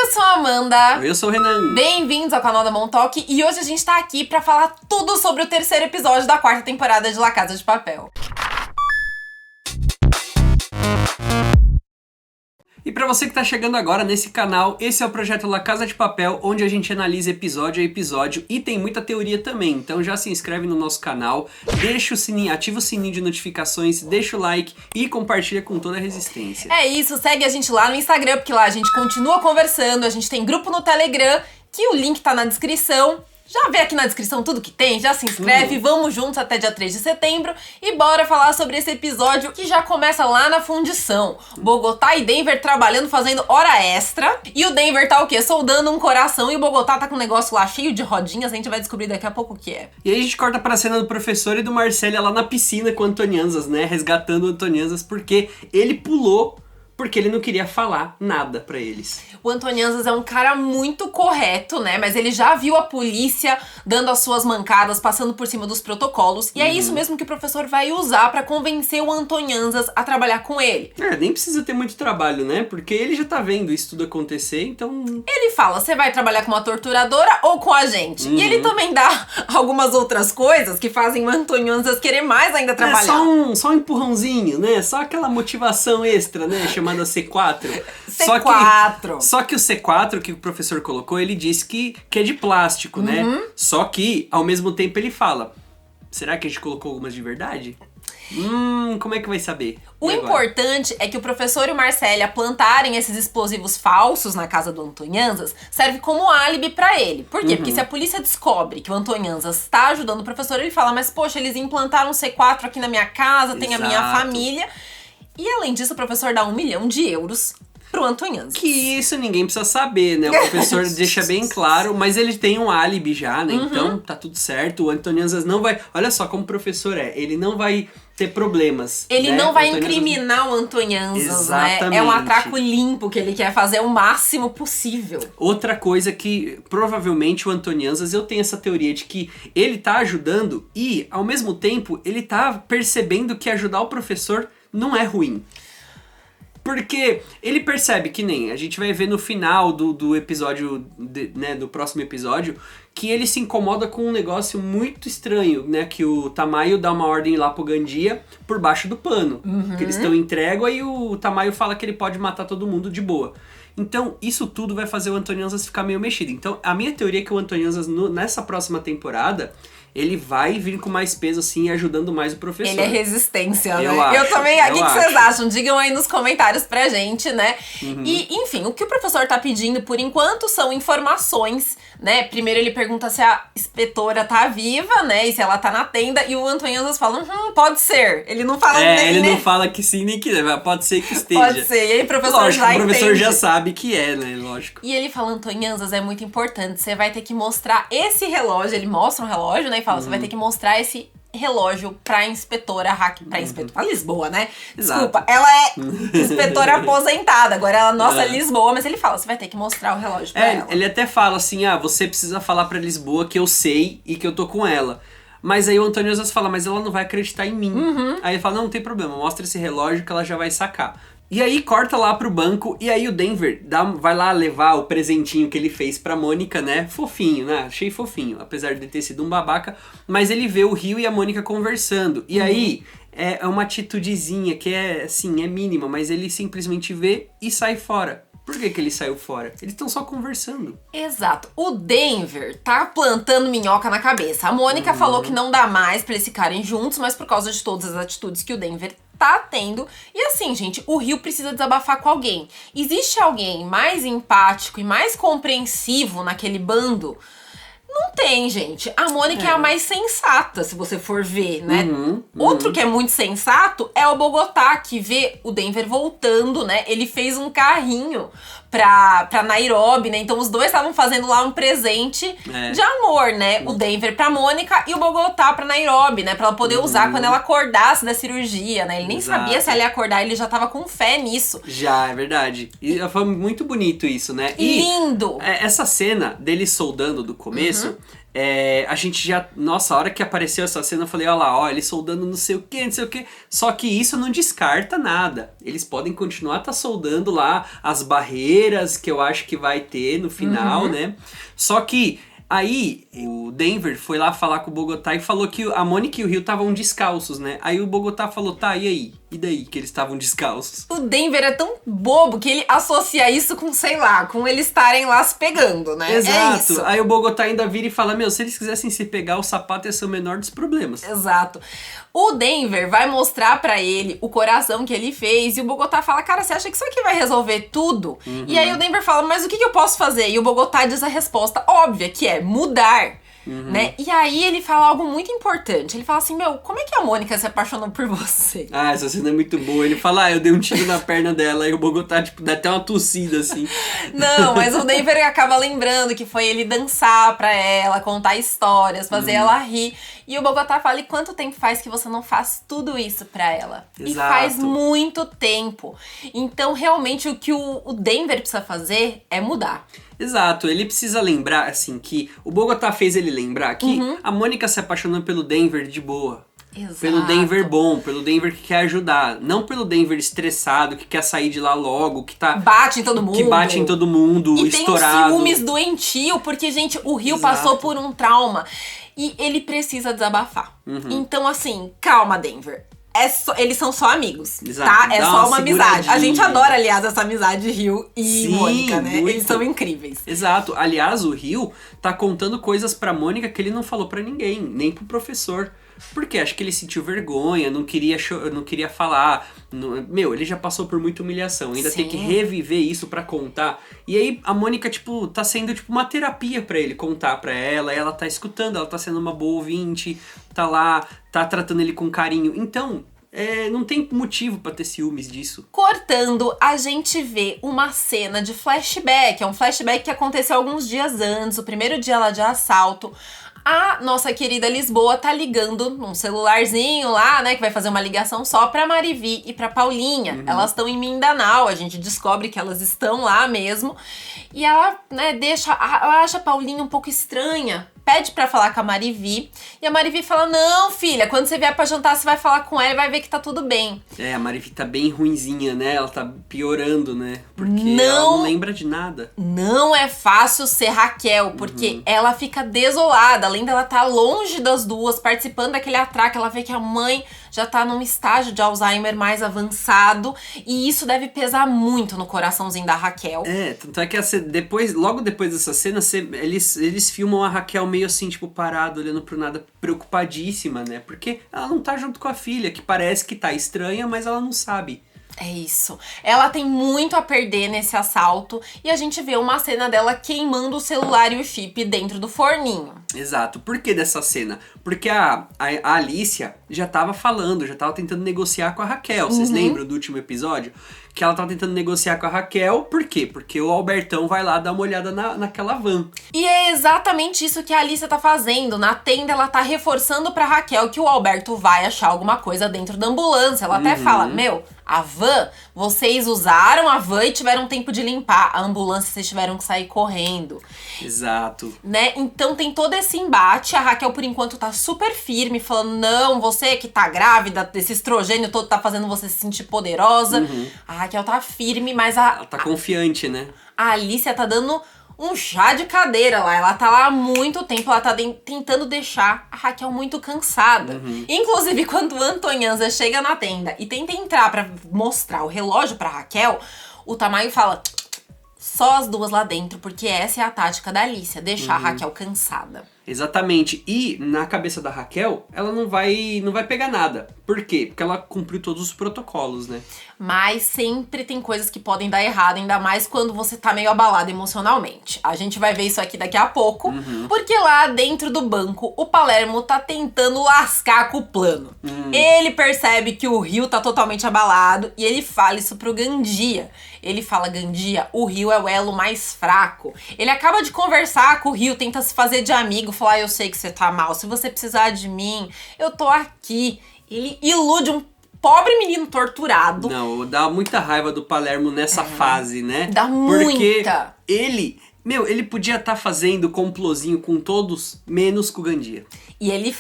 Eu sou a Amanda. Eu sou o Renan. Bem-vindos ao canal da Montalk e hoje a gente tá aqui pra falar tudo sobre o terceiro episódio da quarta temporada de La Casa de Papel. E pra você que tá chegando agora nesse canal, esse é o projeto La Casa de Papel, onde a gente analisa episódio a episódio e tem muita teoria também. Então já se inscreve no nosso canal, deixa o sininho, ativa o sininho de notificações, deixa o like e compartilha com toda a resistência. É isso, segue a gente lá no Instagram, porque lá a gente continua conversando, a gente tem grupo no Telegram, que o link tá na descrição. Já vê aqui na descrição tudo que tem, já se inscreve, vamos juntos até dia 3 de setembro e bora falar sobre esse episódio que já começa lá na fundição. Bogotá e Denver trabalhando, fazendo hora extra. E o Denver tá o quê? Soldando um coração e o Bogotá tá com um negócio lá cheio de rodinhas, a gente vai descobrir daqui a pouco o que é. E aí a gente corta pra cena do professor e do Marcelo lá na piscina com o Antonianzas, né? Resgatando o Antonianzas porque ele pulou porque ele não queria falar nada pra eles. O Antonianzas é um cara muito correto, né? Mas ele já viu a polícia dando as suas mancadas, passando por cima dos protocolos. E é isso mesmo que o professor vai usar pra convencer o Antonianzas a trabalhar com ele. Nem precisa ter muito trabalho, né? Porque ele já tá vendo isso tudo acontecer, então... Ele fala, você vai trabalhar com uma torturadora ou com a gente? E ele também dá algumas outras coisas que fazem o Antonianzas querer mais ainda trabalhar. Só um empurrãozinho, né? Só aquela motivação extra, né? Chamada C4. C4. Só que o C4 que o professor colocou, ele disse que é de plástico, né? Só que, ao mesmo tempo, ele fala, será que a gente colocou algumas de verdade? Como é que vai saber? O importante é que o professor e o Marcélia plantarem esses explosivos falsos na casa do Antonianzas serve como álibi pra ele. Por quê? Porque se a polícia descobre que o Antonianzas tá ajudando o professor, ele fala, mas poxa, eles implantaram um C4 aqui na minha casa, tem a minha família. E além disso, o professor dá 1 milhão de euros pro Antonianzas. Que isso ninguém precisa saber, né? O professor deixa bem claro, mas ele tem um álibi já, né? Então tá tudo certo. O Antonianzas não vai... Olha só como o professor é. Ele não vai ter problemas. Ele né? não vai incriminar o Antonianzas, Exatamente. né? É um atraco limpo que ele quer fazer o máximo possível. Outra coisa que provavelmente o Antonianzas, eu tenho essa teoria de que ele tá ajudando e, ao mesmo tempo, ele tá percebendo que ajudar o professor não é ruim. Porque ele percebe que nem a gente vai ver no final do episódio, né, do próximo episódio, que ele se incomoda com um negócio muito estranho, né? Que o Tamayo dá uma ordem lá pro Gandia por baixo do pano. Que eles estão em trégua e o Tamayo fala que ele pode matar todo mundo de boa. Então, isso tudo vai fazer o Antonianzas ficar meio mexido. Então, a minha teoria é que o Antonianzas, nessa próxima temporada, ele vai vir com mais peso, assim, ajudando mais o professor. Ele é resistência, né? Eu também. O que vocês acham? Digam aí nos comentários pra gente, né? E, enfim, o que o professor tá pedindo, por enquanto, são informações, né? Primeiro ele pergunta se a inspetora tá viva, né? E se ela tá na tenda. E o Antonianzas fala, pode ser. Ele não fala ele não fala que sim nem que não. Pode ser que esteja. Pode ser. E aí o professor lógico, já o professor entende. já sabe que é, né? Lógico. E ele fala, Antonianzas, é muito importante. Você vai ter que mostrar esse relógio. Ele mostra um relógio, né? E fala, você vai ter que mostrar esse relógio pra inspetora pra inspetora Lisboa, né? Exato. Desculpa, ela é inspetora aposentada, agora ela é nossa Lisboa, mas ele fala, você vai ter que mostrar o relógio pra ela. Ele até fala assim, você precisa falar pra Lisboa que eu sei e que eu tô com ela. Mas aí o Antônio às vezes fala, mas ela não vai acreditar em mim. Aí ele fala, não tem problema, mostra esse relógio que ela já vai sacar. E aí corta lá pro banco, e aí o Denver vai lá levar o presentinho que ele fez pra Mônica, né? Fofinho, né? Achei fofinho, apesar de ter sido um babaca. Mas ele vê o Rio e a Mônica conversando. E aí é uma atitudezinha que é, assim, é mínima, mas ele simplesmente vê e sai fora. Por que ele saiu fora? Eles estão só conversando. Exato. O Denver tá plantando minhoca na cabeça. A Mônica falou que não dá mais pra eles ficarem juntos, mas por causa de todas as atitudes que o Denver tá tendo. E assim, gente, o Rio precisa desabafar com alguém. Existe alguém mais empático e mais compreensivo naquele bando? Não tem, gente. A Mônica é a mais sensata, se você for ver, né? Outro que é muito sensato é o Bogotá, que vê o Denver voltando, né? Ele fez um carrinho pra Nairobi, né? Então os dois estavam fazendo lá um presente de amor, né? O Denver pra Mônica e o Bogotá pra Nairobi, né? Pra ela poder usar quando ela acordasse da cirurgia, né? Ele nem sabia se ela ia acordar, ele já tava com fé nisso. Já, é verdade. E foi muito bonito isso, né? Lindo! Essa cena dele soldando do começo, a gente já... Nossa, a hora que apareceu essa cena, eu falei, olha lá, ó, eles soldando não sei o que, não sei o que. Só que isso não descarta nada. Eles podem continuar soldando lá as barreiras que eu acho que vai ter no final, né? Só que aí o Denver foi lá falar com o Bogotá e falou que a Mônica e o Rio estavam descalços, né? Aí o Bogotá falou, tá, e aí? E daí que eles estavam descalços? O Denver é tão bobo que ele associa isso com, sei lá, com eles estarem lá se pegando, né? Exato. É isso. Aí o Bogotá ainda vira e fala, meu, se eles quisessem se pegar, o sapato ia ser o menor dos problemas. Exato. O Denver vai mostrar pra ele o coração que ele fez e o Bogotá fala, cara, você acha que isso aqui vai resolver tudo? E aí o Denver fala, mas o que eu posso fazer? E o Bogotá diz a resposta óbvia, que é mudar. Né? E aí ele fala algo muito importante. Ele fala assim, meu, como é que a Mônica se apaixonou por você? Ah, essa cena é muito boa. Ele fala, eu dei um tiro na perna dela. E o Bogotá, tipo, dá até uma tossida, assim. Não, mas o Denver acaba lembrando que foi ele dançar pra ela, contar histórias, fazer ela rir. E o Bogotá fala, e quanto tempo faz que você não faz tudo isso pra ela? Exato. E faz muito tempo. Então, realmente, o que o Denver precisa fazer é mudar. Exato, ele precisa lembrar, assim, que o Bogotá fez ele lembrar que a Mônica se apaixonou pelo Denver de boa. Exato. Pelo Denver bom, pelo Denver que quer ajudar. Não pelo Denver estressado, que quer sair de lá logo, que tá... Bate em todo mundo. Que bate em todo mundo, e estourado. E tem um ciúmes doentio, porque, gente, o Rio passou por um trauma. E ele precisa desabafar. Então, assim, calma, Denver. Eles são só amigos, Exato. tá? É Dá só uma amizade. A gente seguradinha. adora, aliás, essa amizade Rio e Sim, Mônica, né? muito. Eles são incríveis. Exato. Aliás, o Rio tá contando coisas pra Mônica que ele não falou pra ninguém, nem pro professor. Porque acho que ele sentiu vergonha, não queria falar. Meu, ele já passou por muita humilhação. Ainda Sim. tem que reviver isso pra contar. E aí a Mônica, tipo, tá sendo tipo uma terapia pra ele contar pra ela. Ela tá escutando, ela tá sendo uma boa ouvinte. Tá lá, tá tratando ele com carinho. Então... não tem motivo pra ter ciúmes disso. Cortando, a gente vê uma cena de flashback. É um flashback que aconteceu alguns dias antes, o primeiro dia lá de assalto. A nossa querida Lisboa tá ligando num celularzinho lá, né, que vai fazer uma ligação só pra Marivi e pra Paulinha. Elas estão em Mindanao, a gente descobre que elas estão lá mesmo. E ela, né, ela acha a Paulinha um pouco estranha. Pede pra falar com a Marivi. E a Marivi fala, não, filha, quando você vier pra jantar, você vai falar com ela e vai ver que tá tudo bem. A Marivi tá bem ruinzinha, né? Ela tá piorando, né? Porque ela não lembra de nada. Não é fácil ser Raquel, porque ela fica desolada. Além dela estar longe das duas, participando daquele atraque, ela vê que a mãe já tá num estágio de Alzheimer mais avançado. E isso deve pesar muito no coraçãozinho da Raquel. Tanto é que logo depois dessa cena, eles filmam a Raquel meio assim, tipo, parada, olhando pro nada, preocupadíssima, né? Porque ela não tá junto com a filha, que parece que tá estranha, mas ela não sabe. É isso. Ela tem muito a perder nesse assalto e a gente vê uma cena dela queimando o celular e o chip dentro do forninho. Exato. Por que dessa cena? Porque a Alicia já tava falando, já tava tentando negociar com a Raquel. Vocês lembram do último episódio? Que ela tava tentando negociar com a Raquel. Por quê? Porque o Albertão vai lá dar uma olhada naquela van. E é exatamente isso que a Alicia tá fazendo. Na tenda, ela tá reforçando pra Raquel que o Alberto vai achar alguma coisa dentro da ambulância. Ela até fala, meu, a van, vocês usaram a van e tiveram tempo de limpar. A ambulância, vocês tiveram que sair correndo. Exato. Né? Então tem todo esse embate. A Raquel, por enquanto, tá super firme, falando, não, você que tá grávida, desse estrogênio todo tá fazendo você se sentir poderosa. A Raquel tá firme, mas ela tá confiante, né? A Alicia tá dando um chá de cadeira lá. Ela tá lá há muito tempo, ela tá tentando deixar a Raquel muito cansada. Inclusive, quando o Antonhanza chega na tenda e tenta entrar pra mostrar o relógio pra Raquel, o Tamayo fala, só as duas lá dentro, porque essa é a tática da Alicia, deixar a Raquel cansada. Exatamente. E na cabeça da Raquel, ela não vai pegar nada. Por quê? Porque ela cumpriu todos os protocolos, né? Mas sempre tem coisas que podem dar errado, ainda mais quando você tá meio abalado emocionalmente. A gente vai ver isso aqui daqui a pouco, porque lá dentro do banco, o Palermo tá tentando lascar com o plano. Ele percebe que o Rio tá totalmente abalado e ele fala isso pro Gandia. Ele fala, Gandia, o Rio é o elo mais fraco. Ele acaba de conversar com o Rio, tenta se fazer de amigo, falar, eu sei que você tá mal, se você precisar de mim, eu tô aqui. Ele ilude um pobre menino torturado. Não, dá muita raiva do Palermo nessa fase, né? Dá Porque muita. ele Meu, ele podia estar fazendo complôzinho com todos, menos com o Gandia. E ele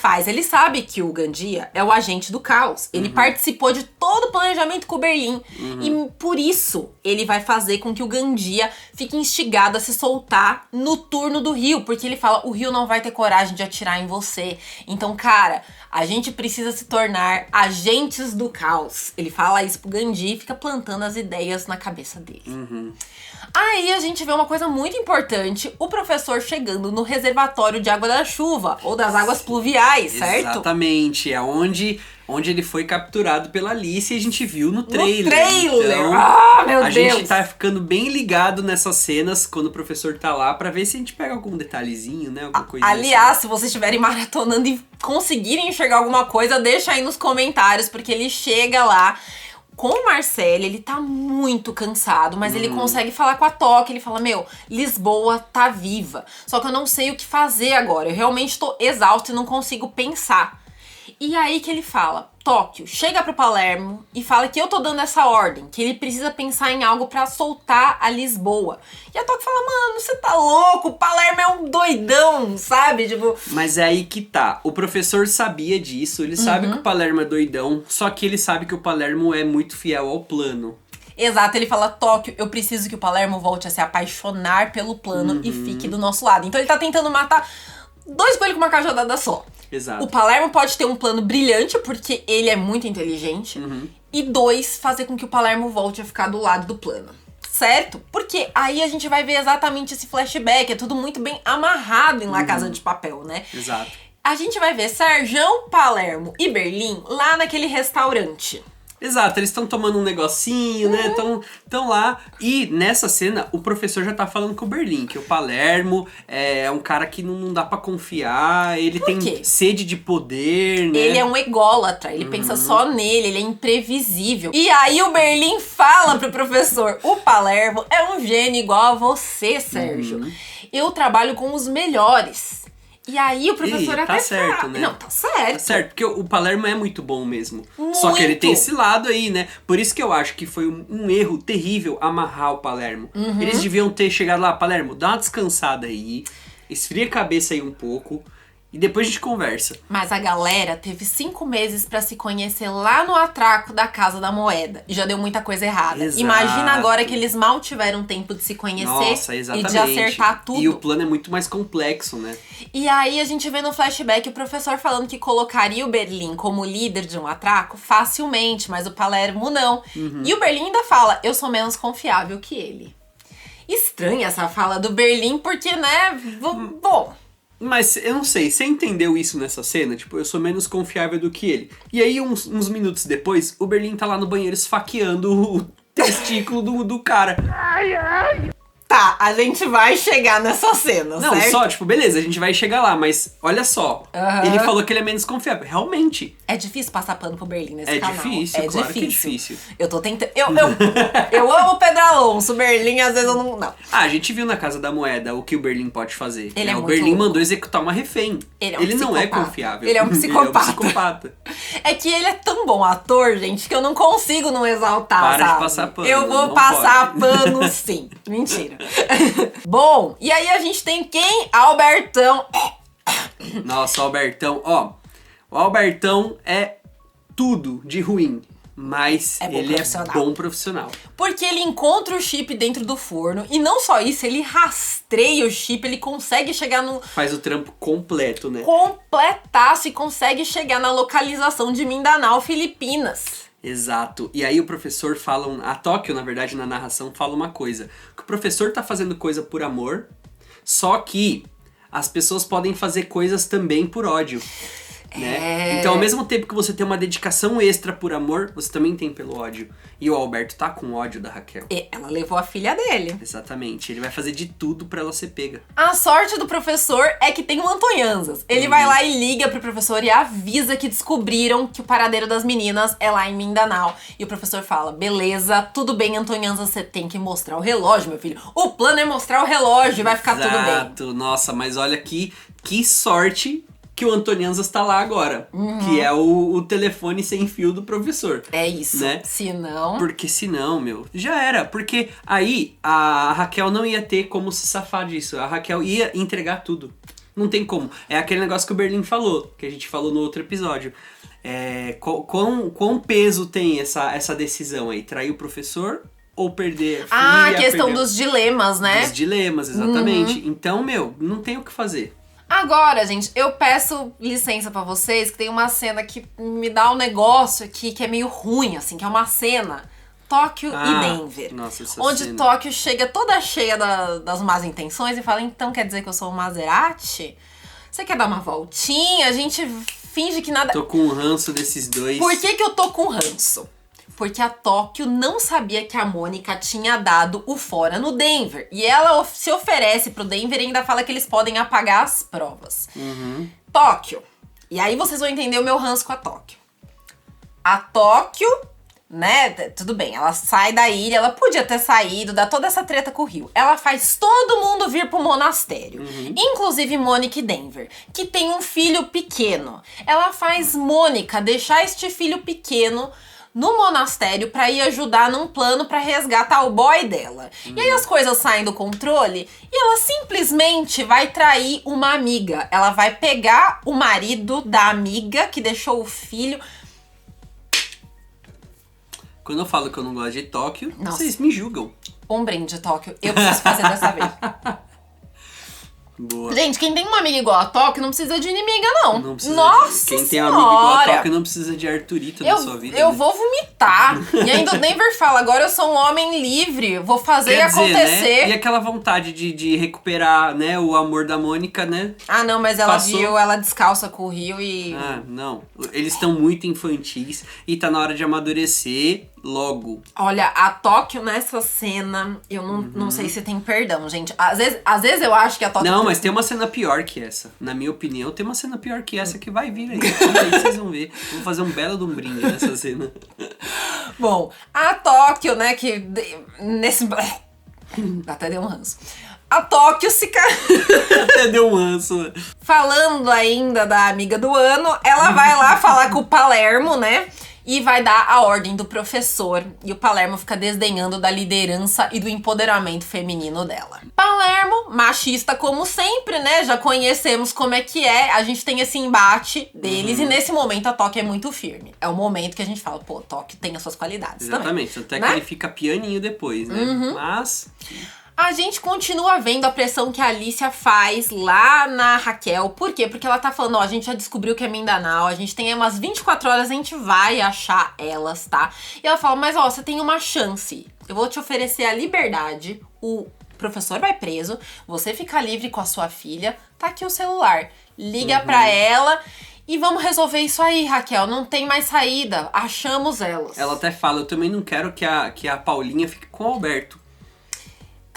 sabe que o Gandia é o agente do caos. Ele participou de todo o planejamento com o Berlim. E por isso, ele vai fazer com que o Gandia fique instigado a se soltar no turno do Rio. Porque ele fala, o Rio não vai ter coragem de atirar em você. Então, cara, a gente precisa se tornar agentes do caos. Ele fala isso pro Gandia e fica plantando as ideias na cabeça dele. Aí a gente vê uma coisa muito importante, o professor chegando no reservatório de água da chuva, ou das águas pluviais, certo? Exatamente, é onde ele foi capturado pela Alice e a gente viu no trailer. No trailer! Então, meu a Deus! gente tá ficando bem ligado nessas cenas quando o professor tá lá pra ver se a gente pega algum detalhezinho, né? Alguma coisa Aliás, se vocês estiverem maratonando e conseguirem enxergar alguma coisa, deixa aí nos comentários, porque ele chega lá com o Marcelo, ele tá muito cansado, mas ele consegue falar com a Tóquio, ele fala, meu, Lisboa tá viva, só que eu não sei o que fazer agora, eu realmente tô exausto e não consigo pensar. E aí que ele fala, Tóquio, chega pro Palermo e fala que eu tô dando essa ordem, que ele precisa pensar em algo pra soltar a Lisboa. E a Tóquio fala, mano, você tá louco, o Palermo é um doidão, sabe? Tipo... Mas é aí que tá, o professor sabia disso, ele sabe que o Palermo é doidão, só que ele sabe que o Palermo é muito fiel ao plano. Exato, ele fala, Tóquio, eu preciso que o Palermo volte a se apaixonar pelo plano e fique do nosso lado. Então ele tá tentando matar 2 coelhos com uma cajadada só. Exato. O Palermo pode ter um plano brilhante, porque ele é muito inteligente. E 2, fazer com que o Palermo volte a ficar do lado do plano. Certo? Porque aí a gente vai ver exatamente esse flashback. É tudo muito bem amarrado em La Casa de Papel, né? Exato. A gente vai ver Serjão, Palermo e Berlim lá naquele restaurante. Exato, eles estão tomando um negocinho, né? Estão lá. E nessa cena, o professor já tá falando com o Berlim, que o Palermo é um cara que não dá pra confiar, ele tem sede de poder, né? Ele é um ególatra, ele pensa só nele, ele é imprevisível. E aí o Berlim fala pro professor, o Palermo é um gênio igual a você, Sérgio. Eu trabalho com os melhores. E aí o professor até certo, fala... né? Não, tá certo. Tá certo, porque o Palermo é muito bom mesmo. Muito. Só que ele tem esse lado aí, né? Por isso que eu acho que foi um erro terrível amarrar o Palermo. Eles deviam ter chegado lá, Palermo, dá uma descansada aí, esfria a cabeça aí um pouco e depois a gente conversa. Mas a galera teve 5 meses pra se conhecer lá no atraco da Casa da Moeda. E já deu muita coisa errada. Exato. Imagina agora que eles mal tiveram tempo de se conhecer. Nossa, e exatamente. de acertar tudo. E o plano é muito mais complexo, né? E aí a gente vê no flashback o professor falando que colocaria o Berlim como líder de um atraco facilmente, mas o Palermo não. E o Berlim ainda fala, eu sou menos confiável que ele. Estranha essa fala do Berlim, porque, né, bom... Mas eu não sei, você entendeu isso nessa cena? Tipo, eu sou menos confiável do que ele. E aí, uns minutos depois, o Berlim tá lá no banheiro esfaqueando o testículo do cara. Tá, a gente vai chegar nessa cena, Não, certo? só, tipo, beleza, a gente vai chegar lá, mas olha só. Ele falou que ele é menos confiável. Realmente. É difícil passar pano pro Berlim nesse canal. Difícil, claro que é difícil. Eu tô tentando... Eu amo o Pedro Alonso, o Berlim às vezes eu não... Ah, a gente viu na Casa da Moeda o que o Berlim pode fazer. Ele é o muito Berlim louco. mandou executar uma refém. Ele não é confiável. Ele é um psicopata. Ele é um psicopata. É que ele é tão bom ator, gente, que eu não consigo não exaltar, Para sabe? de passar pano. Eu vou não passar pode. pano sim. Mentira. Bom, e aí a gente tem quem? Albertão. Nossa, o Albertão, ó. O Albertão é tudo de ruim. Mas ele é bom profissional. Porque ele encontra o chip dentro do forno. E não só isso, ele rastreia o chip. Ele consegue chegar no... Faz o trampo completo, né? Completaço e consegue chegar na localização de Mindanao, Filipinas. Exato. E aí o professor fala... A Tóquio, na verdade, na narração, fala uma coisa. Que o professor tá fazendo coisa por amor. Só que as pessoas podem fazer coisas também por ódio. Né? Então, ao mesmo tempo que você tem uma dedicação extra por amor, você também tem pelo ódio. E o Alberto tá com ódio da Raquel. E ela levou a filha dele. Exatamente. Ele vai fazer de tudo pra ela ser pega. A sorte do professor é que tem um Antonhanzas. Ele vai lá e liga pro professor e avisa que descobriram que o paradeiro das meninas é lá em Mindanao. E o professor fala, beleza, tudo bem, Antonhanzas, você tem que mostrar o relógio, meu filho. O plano é mostrar o relógio e vai ficar tudo bem. Exato. Nossa, mas olha que sorte que o Antonianzas tá lá agora. Que é o telefone sem fio do professor. É isso. Né? Senão... Porque senão, meu, já era. Porque aí a Raquel não ia ter como se safar disso. A Raquel ia entregar tudo. Não tem como. É aquele negócio que o Berlim falou, que a gente falou no outro episódio. Quão peso tem essa decisão aí? Trair o professor ou perder a filha? A questão dos dilemas, né? Dos dilemas, exatamente. Então, meu, não tem o que fazer. Agora, gente, eu peço licença pra vocês, que tem uma cena que me dá um negócio aqui que é meio ruim, assim, que é uma cena Tóquio e Denver. Nossa, essa onde cena. Tóquio chega toda cheia das más intenções e fala, então quer dizer que eu sou um Maserati? Você quer dar uma voltinha? A gente finge que nada... Tô com um ranço desses dois. Por que eu tô com ranço? Porque a Tóquio não sabia que a Mônica tinha dado o fora no Denver. E ela se oferece pro Denver e ainda fala que eles podem apagar as provas. Tóquio. E aí vocês vão entender o meu ranço com a Tóquio. A Tóquio, né, tudo bem, ela sai da ilha, ela podia ter saído, dá toda essa treta com o Rio. Ela faz todo mundo vir pro monastério. Inclusive Mônica e Denver, que tem um filho pequeno. Ela faz Mônica deixar este filho pequeno no monastério pra ir ajudar num plano pra resgatar o boy dela. E aí as coisas saem do controle e ela simplesmente vai trair uma amiga. Ela vai pegar o marido da amiga que deixou o filho. Quando eu falo que eu não gosto de Tóquio, Nossa. vocês me julgam. Um brinde, Tóquio. Eu preciso fazer dessa vez. Boa. Gente, quem tem uma amiga igual a Tóquio não precisa de inimiga, não. Não precisa Nossa quem tem senhora. amigo igual a Tóquio não precisa de Arthurito na sua vida. Eu né? vou vomitar. E ainda o Denver fala, agora eu sou um homem livre, vou fazer Quer dizer, acontecer. né? E aquela vontade de recuperar, né, o amor da Mônica, né? Ah, não, mas ela Passou. viu ela descalça com o Rio e... Ah, não. Eles estão muito infantis e tá na hora de amadurecer logo. Olha, a Tóquio nessa cena, eu não sei se tem perdão, gente. Às vezes eu acho que a Tóquio... Não, mas tem uma cena pior que essa. Na minha opinião, tem uma cena pior que essa que vai vir aí. E aí vocês vão ver. Vou fazer um belo de um brinde nessa cena. Bom, a Tóquio, né, nesse... Até deu um ranço. A Tóquio se... Até deu um ranço. Falando ainda da amiga do ano, ela vai lá falar com o Palermo, né? E vai dar a ordem do professor. E o Palermo fica desdenhando da liderança e do empoderamento feminino dela. Palermo, machista como sempre, né? Já conhecemos como é que é. A gente tem esse embate deles. E nesse momento a Tóquio é muito firme. É o momento que a gente fala, pô, Tóquio tem as suas qualidades Exatamente. também. Até né? que ele fica pianinho depois, né? Mas... A gente continua vendo a pressão que a Alicia faz lá na Raquel. Por quê? Porque ela tá falando, ó, a gente já descobriu que é Mindanao, a gente tem aí umas 24 horas, a gente vai achar elas, tá? E ela fala, mas ó, você tem uma chance. Eu vou te oferecer a liberdade, o professor vai preso, você fica livre com a sua filha, tá aqui o celular. Liga pra ela e vamos resolver isso aí, Raquel. Não tem mais saída, achamos elas. Ela até fala, eu também não quero que a Paulinha fique com o Alberto.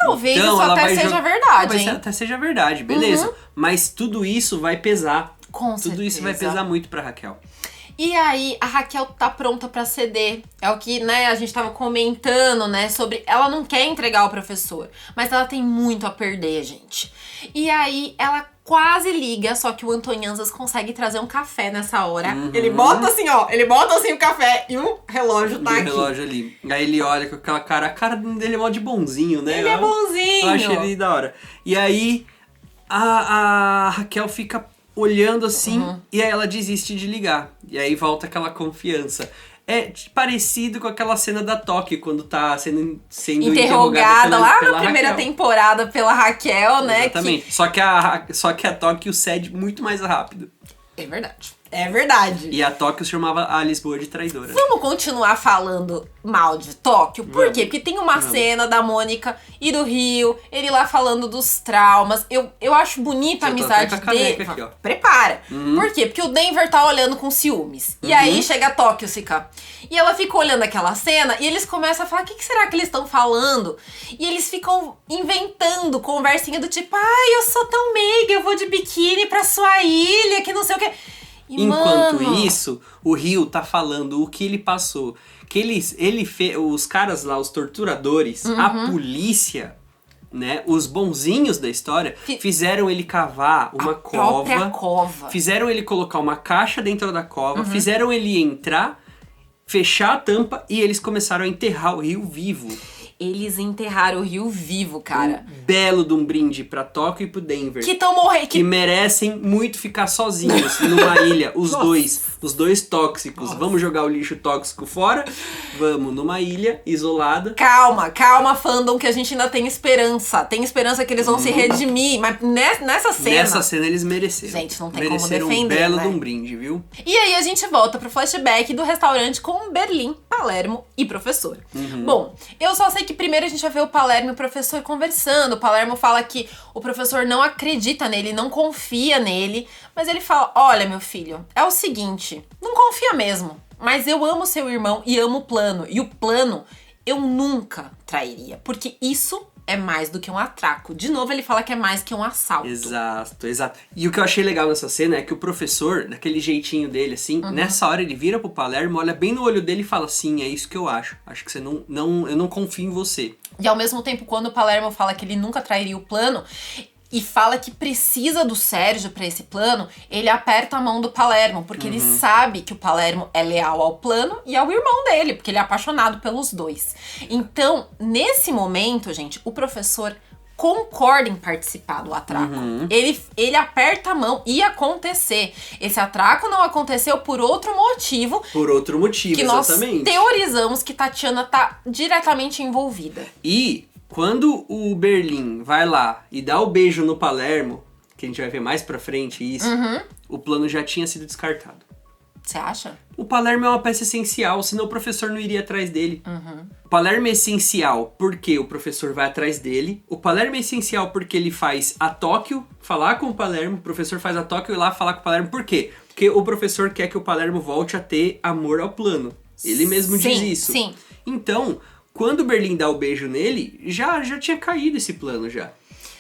Talvez Então, isso ela até vai seja verdade, Talvez hein? até seja verdade, beleza. Mas tudo isso vai pesar. Com Tudo isso vai certeza. pesar muito pra Raquel. E aí, a Raquel tá pronta pra ceder. É o que, né, a gente tava comentando, né, sobre... Ela não quer entregar o professor, mas ela tem muito a perder, gente. E aí, ela quase liga, só que o Antonianzas consegue trazer um café nessa hora. Ele bota assim, ó, ele bota assim o café e o relógio tá E o aqui. relógio ali. Aí ele olha com aquela cara... A cara dele é mó de bonzinho, né? Ele é bonzinho. Eu acho ele da hora. E aí, a Raquel fica olhando assim, e aí ela desiste de ligar. E aí volta aquela confiança. É parecido com aquela cena da Tóquio, quando tá sendo Interrogada lá pela na primeira Raquel. temporada pela Raquel, né? Exatamente. Só que a Tóquio cede muito mais rápido. É verdade. É verdade. E a Tóquio chamava a Lisboa de traidora. Vamos continuar falando mal de Tóquio? Por Vamos. quê? Porque tem uma cena da Mônica e do Rio, ele lá falando dos traumas. Eu acho bonita a Já tô amizade até com a caneca dele. aqui, ó. Prepara. Por quê? Porque o Denver tá olhando com ciúmes. E aí chega a Tóquio, Sika. E ela fica olhando aquela cena e eles começam a falar, o que será que eles estão falando? E eles ficam inventando conversinha do tipo, ai, eu sou tão meiga, eu vou de biquíni pra sua ilha, que não sei o quê. E, Enquanto mano, isso, o Rio tá falando o que ele passou. Que os caras lá, os torturadores, a polícia, né? Os bonzinhos da história fizeram ele cavar uma própria cova. Fizeram ele colocar uma caixa dentro da cova, fizeram ele entrar, fechar a tampa e eles começaram a enterrar o rio vivo. Eles enterraram o rio vivo, cara. Um belo de um brinde pra Tóquio e pro Denver. Que estão morrendo. Que merecem muito ficar sozinhos numa ilha. Os dois tóxicos. Nossa. Vamos jogar o lixo tóxico fora? Vamos, numa ilha isolada. Calma, fandom, que a gente ainda tem esperança. Tem esperança que eles vão se redimir. Mas nessa cena... Nessa cena eles mereceram. Gente, não tem como defender, um belo né? de um brinde, viu? E aí a gente volta pro flashback do restaurante com Berlim, Palermo e professor. Bom, eu só sei que primeiro a gente vai ver o Palermo e o professor conversando. O Palermo fala que o professor não acredita nele, não confia nele. Mas ele fala, olha, meu filho, é o seguinte, não confia mesmo. Mas eu amo seu irmão e amo o plano. E o plano eu nunca trairia. Porque isso é mais do que um atraco. De novo, ele fala que é mais que um assalto. Exato. E o que eu achei legal nessa cena é que o professor, daquele jeitinho dele, assim, nessa hora ele vira pro Palermo, olha bem no olho dele e fala, sim, é isso que eu acho. Acho que você eu não confio em você. E ao mesmo tempo, quando o Palermo fala que ele nunca trairia o plano... E fala que precisa do Sérgio pra esse plano, ele aperta a mão do Palermo, porque ele sabe que o Palermo é leal ao plano e ao irmão dele, porque ele é apaixonado pelos dois. Então, nesse momento, gente, o professor concorda em participar do atraco. Ele aperta a mão, ia acontecer. Esse atraco não aconteceu por outro motivo. Que exatamente. Nós teorizamos que Tatiana tá diretamente envolvida. E... quando o Berlim vai lá e dá o beijo no Palermo, que a gente vai ver mais pra frente isso, o plano já tinha sido descartado. Você acha? O Palermo é uma peça essencial, senão o professor não iria atrás dele. O Palermo é essencial porque o professor vai atrás dele. O Palermo é essencial porque ele faz a Tóquio falar com o Palermo. O professor faz a Tóquio ir lá falar com o Palermo. Por quê? Porque o professor quer que o Palermo volte a ter amor ao plano. Ele mesmo diz isso. Sim. Então... quando o Berlim dá o beijo nele, já tinha caído esse plano já.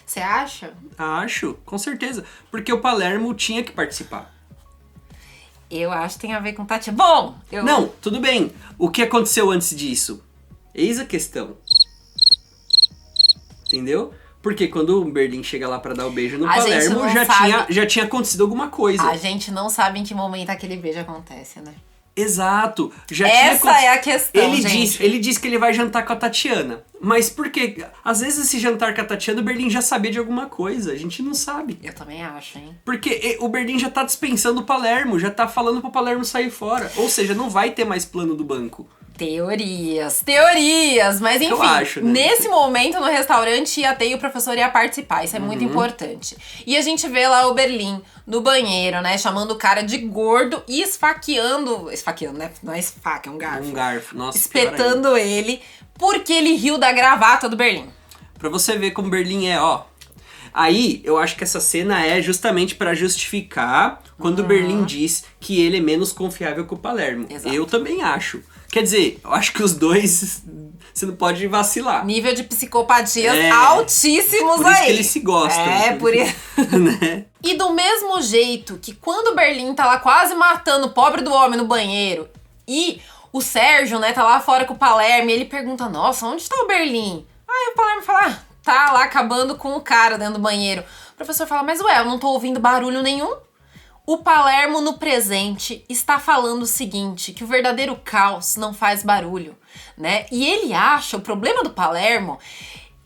Você acha? Acho, com certeza. Porque o Palermo tinha que participar. Eu acho que tem a ver com Tatiana. Bom, Não, tudo bem. O que aconteceu antes disso? Eis a questão. Entendeu? Porque quando o Berlim chega lá pra dar o beijo no Palermo, já tinha acontecido alguma coisa. A gente não sabe em que momento aquele beijo acontece, né? Exato. Essa é a questão, gente. Ele diz que ele vai jantar com a Tatiana. Mas por quê? Às vezes esse jantar com a Tatiana, o Berlim já sabia de alguma coisa. A gente não sabe. Eu também acho, hein? Porque o Berlim já tá dispensando o Palermo, já tá falando pro Palermo sair fora. Ou seja, não vai ter mais plano do banco. Teorias, mas enfim, eu acho, né? Nesse momento no restaurante ia ter e o professor ia participar, isso é muito importante. E a gente vê lá o Berlim no banheiro, né, chamando o cara de gordo e esfaqueando, né, não é esfaca, é um garfo. Um garfo, nossa, espetando ele, porque ele riu da gravata do Berlim. Pra você ver como Berlim é, ó. Aí, eu acho que essa cena é justamente pra justificar quando o Berlim diz que ele é menos confiável que o Palermo. Exato. Eu também acho. Quer dizer, eu acho que os dois, você não pode vacilar. Nível de psicopatias altíssimos por aí. Por isso que eles se gostam. Por isso. Né? E do mesmo jeito que quando o Berlim tá lá quase matando o pobre do homem no banheiro e o Sérgio, né, tá lá fora com o Palermo e ele pergunta, nossa, onde tá o Berlim? Aí o Palermo fala, tá lá acabando com o cara dentro do banheiro. O professor fala, mas ué, eu não tô ouvindo barulho nenhum. O Palermo no presente está falando o seguinte, que o verdadeiro caos não faz barulho, né? E ele acha, o problema do Palermo,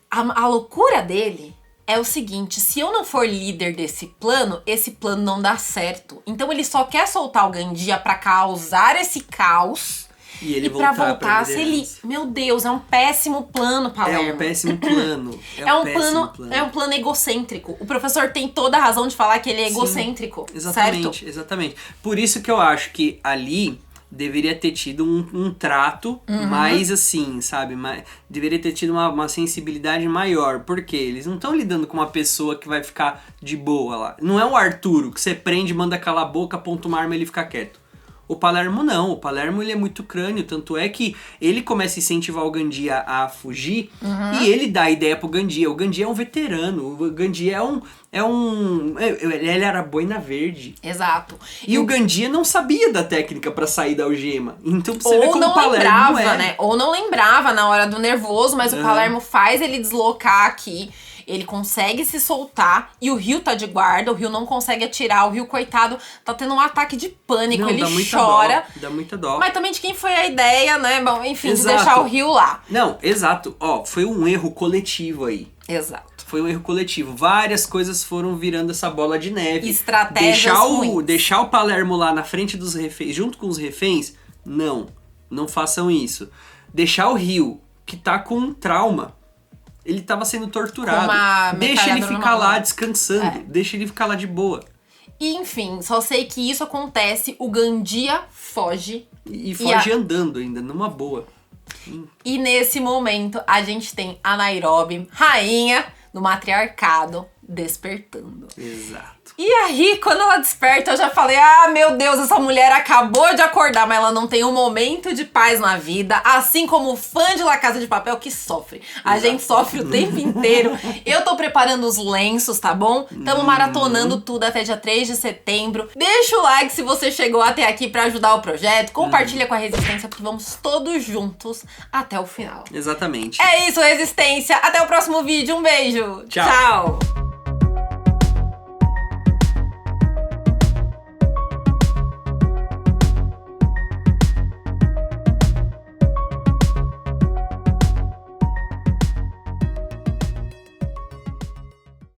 a loucura dele é o seguinte, se eu não for líder desse plano, esse plano não dá certo. Então ele só quer soltar o Gandia pra causar esse caos e pra voltar a ser líder. Meu Deus, é um péssimo plano, Palermo. É um péssimo plano. É um plano egocêntrico. O professor tem toda a razão de falar que ele é egocêntrico. Exatamente, certo? Exatamente. Por isso que eu acho que ali deveria ter tido um trato mais assim, sabe? Deveria ter tido uma sensibilidade maior. Porque eles não estão lidando com uma pessoa que vai ficar de boa lá. Não é o Arturo que você prende, manda calar a boca, aponta uma arma e ele fica quieto. O Palermo não, o Palermo ele é muito crânio, tanto é que ele começa a incentivar o Gandia a fugir e ele dá a ideia pro Gandia. O Gandia é um veterano, o Gandia ele era boina verde. Exato. E o Gandia não sabia da técnica pra sair da algema. Então você vê Ou como o não Palermo lembrava, é. né? Ou não lembrava na hora do nervoso, mas o Palermo faz ele deslocar aqui. Ele consegue se soltar e o Rio tá de guarda, o Rio não consegue atirar, o Rio, coitado, tá tendo um ataque de pânico, Não, ele dá muita chora. Dó, dá muita dó. Mas também de quem foi a ideia, né? Bom, enfim, Exato. de deixar o Rio lá. Não, exato. Ó, foi um erro coletivo aí. Exato. Foi um erro coletivo. Várias coisas foram virando essa bola de neve. Estratégias ruins. Deixar o Palermo lá na frente dos reféns, junto com os reféns, não façam isso. Deixar o Rio, que tá com um trauma, ele tava sendo torturado. Deixa ele ficar lá descansando, deixa ele ficar lá de boa. E, enfim, só sei que isso acontece, o Gandia foge. E foge andando ainda, numa boa. E nesse momento a gente tem a Nairobi, rainha do matriarcado, despertando. Exato. E aí, quando ela desperta, eu já falei, ah, meu Deus, essa mulher acabou de acordar, mas ela não tem um momento de paz na vida, assim como o fã de La Casa de Papel que sofre. A gente sofre o tempo inteiro. Eu tô preparando os lenços, tá bom? Tamo maratonando tudo até dia 3 de setembro. Deixa o like se você chegou até aqui pra ajudar o projeto, compartilha com a Resistência, porque vamos todos juntos até o final. Exatamente. É isso, Resistência. Até o próximo vídeo. Um beijo. Tchau. Tchau.